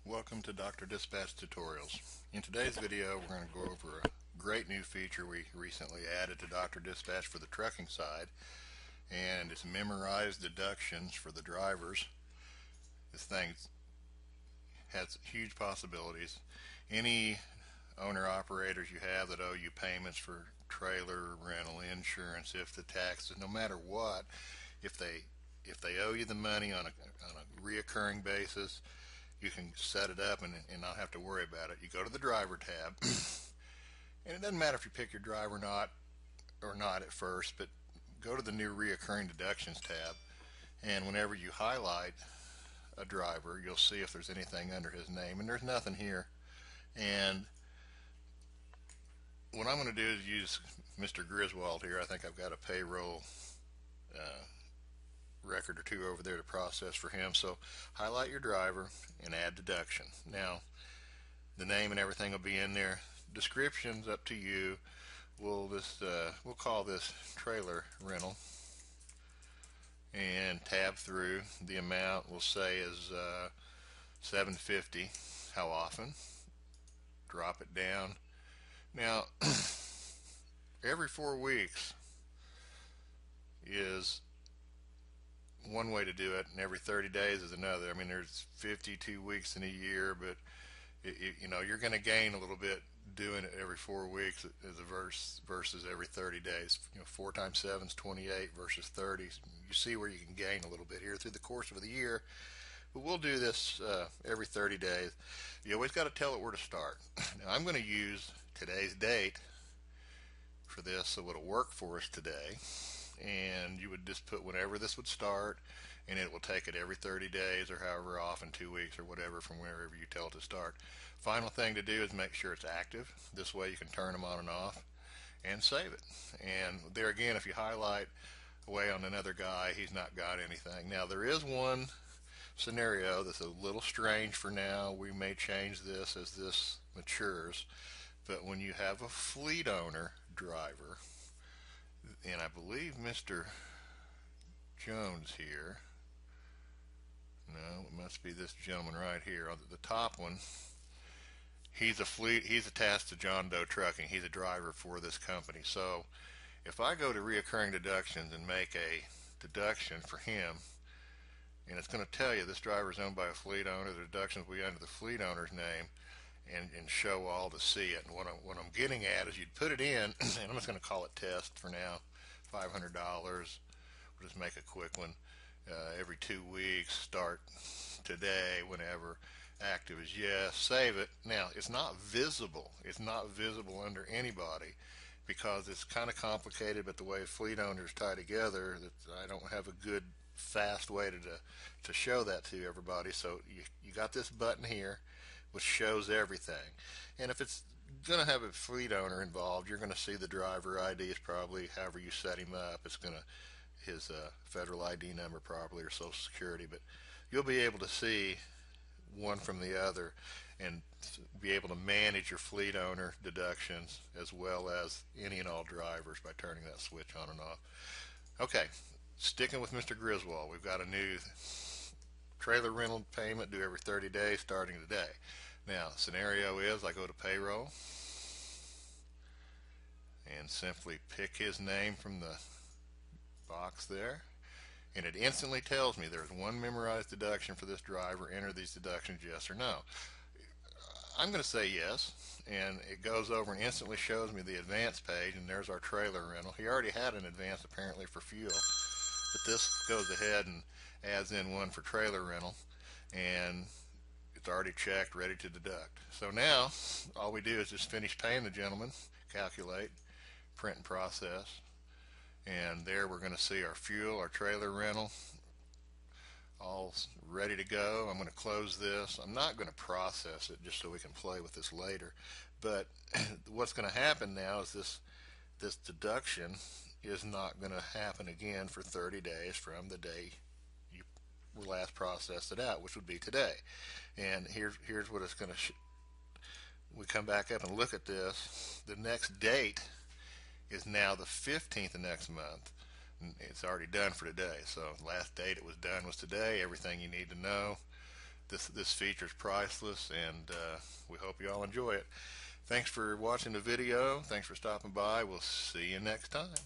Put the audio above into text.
Welcome to Dr. Dispatch Tutorials. In today's video we're going to go over a great new feature we recently added to Dr. Dispatch for the trucking side, and it's memorized deductions for the drivers. This thing has huge possibilities. Any owner-operators you have that owe you payments for trailer rental, insurance, if the taxes, no matter what, if they owe you the money on a reoccurring basis, you can set it up and not have to worry about it. You go to the driver tab, and it doesn't matter if you pick your driver or not at first, but go to the new reoccurring deductions tab, and whenever you highlight a driver, you'll see if there's anything under his name, and there's nothing here. And what I'm going to do is use Mr. Griswold here. I think I've got a payroll record or two over there to process for him. So highlight your driver and add deduction. Now the name and everything will be in there. Description's up to you. We'll call this trailer rental, and tab through. The amount we'll say is $750. How often? Drop it down. Now every 4 weeks is one way to do it, and every 30 days is another. I mean, there's 52 weeks in a year, but you're going to gain a little bit doing it every 4 weeks as a versus every 30 days. 4 times 7 is 28 versus 30. You see where you can gain a little bit here through the course of the year. But we'll do this every 30 days. You always got to tell it where to start. Now I'm going to use today's date for this, so it'll work for us today. And you would just put whenever this would start, and it will take it every 30 days or however often, 2 weeks or whatever, from wherever you tell it to start. Final thing to do is make sure it's active. This way you can turn them on and off and save it. And there again, if you highlight away on another guy, he's not got anything. Now there is one scenario that's a little strange for now. We may change this as this matures, but when you have a fleet owner driver, and I believe Mr. Jones here, no, it must be this gentleman right here on the top one. He's attached to John Doe Trucking. He's a driver for this company. So if I go to reoccurring deductions and make a deduction for him, and it's going to tell you this driver is owned by a fleet owner, the deductions will be under the fleet owner's name, and show all to see it. And what I'm getting at is you'd put it in, and I'm just going to call it test for now, $500. We'll just make a quick one. Every 2 weeks, start today, whenever. Active is yes. Save it. Now it's not visible. It's not visible under anybody because it's kind of complicated, but the way fleet owners tie together, that I don't have a good fast way to show that to everybody. So you got this button here which shows everything, and if it's going to have a fleet owner involved, you're going to see the driver ID is probably however you set him up. It's going to his federal ID number probably, or Social Security, but you'll be able to see one from the other and be able to manage your fleet owner deductions as well as any and all drivers by turning that switch on and off. Okay, sticking with Mr. Griswold, we've got a new trailer rental payment due every 30 days starting today. Now scenario is I go to payroll and simply pick his name from the box there, and it instantly tells me there's one memorized deduction for this driver. Enter these deductions, yes or no. I'm going to say yes, and it goes over and instantly shows me the advance page, and there's our trailer rental. He already had an advance apparently for fuel, but this goes ahead and adds in one for trailer rental, and it's already checked, ready to deduct. So now all we do is just finish paying the gentleman, calculate, print and process, and there we're going to see our fuel, our trailer rental, all ready to go. I'm going to close this. I'm not going to process it just so we can play with this later, but what's going to happen now is this deduction is not going to happen again for 30 days from the day you last processed it out, which would be today. And here's what it's going to we come back up and look at this. The next date is now the 15th of next month. It's already done for today. So last date it was done was today. Everything you need to know. this feature is priceless, and we hope you all enjoy it. Thanks for watching the video. Thanks for stopping by. We'll see you next time.